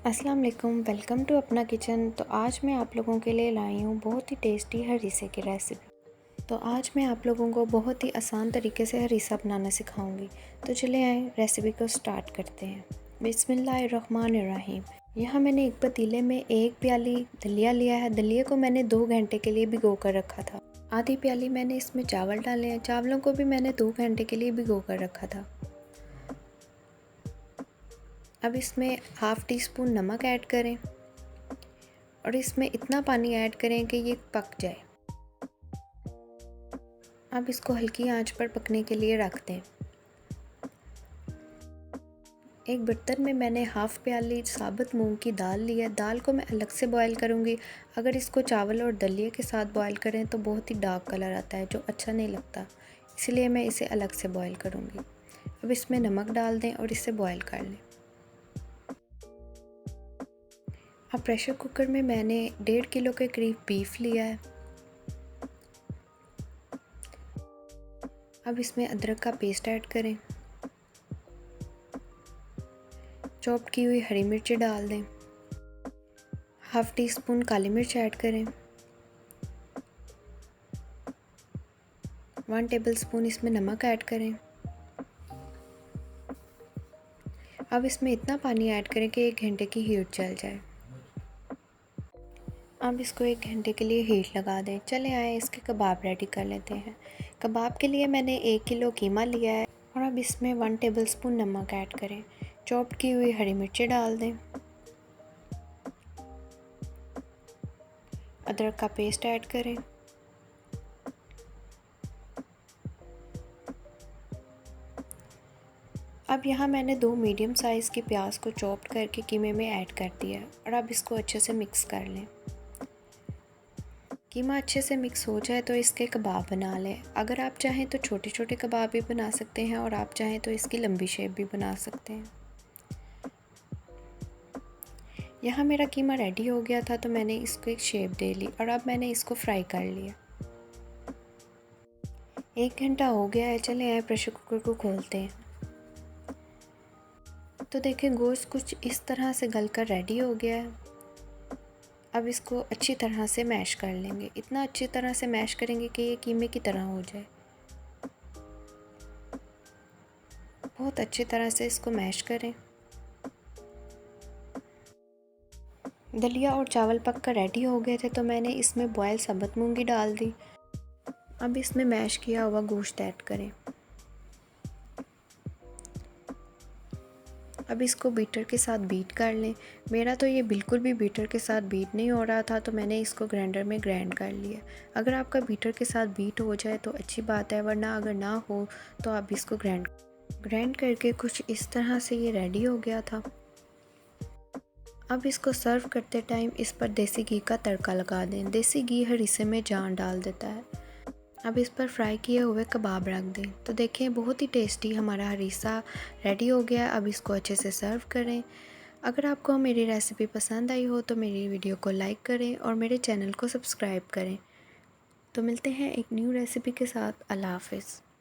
अस्सलाम वालेकुम, welcome to अपना किचन। तो आज मैं आप लोगों के लिए लाई हूँ बहुत ही टेस्टी हरीसे की रेसिपी। तो आज मैं आप लोगों को बहुत ही आसान तरीके से हरीसा बनाना सिखाऊंगी। तो चले आए रेसिपी को स्टार्ट करते हैं। बिस्मिल्लाहिर्रहमानिर्रहीम। यहाँ मैंने एक पतीले में 1 प्याली दलिया लिया है। दलिया को मैंने 2 घंटे के लिए भिगो कर रखा था। आधी प्याली मैंने इसमें चावल डाले हैं। चावलों को भी मैंने 2 घंटे के लिए भिगो कर रखा था। अब इसमें हाफ़ टी स्पून नमक ऐड करें और इसमें इतना पानी ऐड करें कि ये पक जाए। अब इसको हल्की आंच पर पकने के लिए रख दें। एक बर्तन में मैंने हाफ़ प्याली साबुत मूंग की दाल ली है। दाल को मैं अलग से बॉईल करूँगी। अगर इसको चावल और दलिए के साथ बॉईल करें तो बहुत ही डार्क कलर आता है जो अच्छा नहीं लगता, इसलिए मैं इसे अलग से बॉईल करूँगी। अब इसमें नमक डाल दें और इसे बॉईल कर लें। अब प्रेशर कुकर में मैंने 1.5 किलो के करीब बीफ लिया है। अब इसमें अदरक का पेस्ट ऐड करें। चॉप की हुई हरी मिर्ची डाल दें। हाफ़ टी स्पून काली मिर्च ऐड करें। 1 टेबलस्पून इसमें नमक ऐड करें। अब इसमें इतना पानी ऐड करें कि 1 घंटे की हीट चल जाए। अब इसको 1 घंटे के लिए हीट लगा दें। चले आए इसके कबाब रेडी कर लेते हैं। कबाब के लिए मैंने 1 किलो कीमा लिया है और अब इसमें 1 टेबलस्पून नमक ऐड करें। चॉप की हुई हरी मिर्ची डाल दें। अदरक का पेस्ट ऐड करें। अब यहाँ मैंने 2 मीडियम साइज़ के प्याज को चॉप करके कीमे में ऐड कर दिया है और अब इसको अच्छे से मिक्स कर लें। कीमा अच्छे से मिक्स हो जाए तो इसके कबाब बना लें। अगर आप चाहें तो छोटे छोटे कबाब भी बना सकते हैं और आप चाहें तो इसकी लंबी शेप भी बना सकते हैं। यहाँ मेरा कीमा रेडी हो गया था तो मैंने इसको एक शेप दे ली और अब मैंने इसको फ्राई कर लिया। 1 घंटा हो गया है। चले आए प्रेशर कुकर को खोलते हैं। तो देखें गोश्त कुछ इस तरह से गलकर रेडी हो गया है। अब इसको अच्छी तरह से मैश कर लेंगे। इतना अच्छी तरह से मैश करेंगे कि ये कीमे की तरह हो जाए। बहुत अच्छी तरह से इसको मैश करें। दलिया और चावल पक कर रेडी हो गए थे तो मैंने इसमें बॉयल साबुत मूंगी डाल दी। अब इसमें मैश किया हुआ गोश्त ऐड करें। अब इसको बीटर के साथ बीट कर लें। मेरा तो ये बिल्कुल भी बीटर के साथ बीट नहीं हो रहा था तो मैंने इसको ग्राइंडर में ग्राइंड कर लिया। अगर आपका बीटर के साथ बीट हो जाए तो अच्छी बात है, वरना अगर ना हो तो आप इसको ग्राइंड करके कुछ इस तरह से ये रेडी हो गया था। अब इसको सर्व करते टाइम इस पर देसी घी का तड़का लगा दें। देसी घी हरीसे में जान डाल देता है। अब इस पर फ्राई किए हुए कबाब रख दें। तो देखें बहुत ही टेस्टी हमारा हरीसा रेडी हो गया। अब इसको अच्छे से सर्व करें। अगर आपको मेरी रेसिपी पसंद आई हो तो मेरी वीडियो को लाइक करें और मेरे चैनल को सब्सक्राइब करें। तो मिलते हैं एक न्यू रेसिपी के साथ। अल्लाह हाफ़िज़।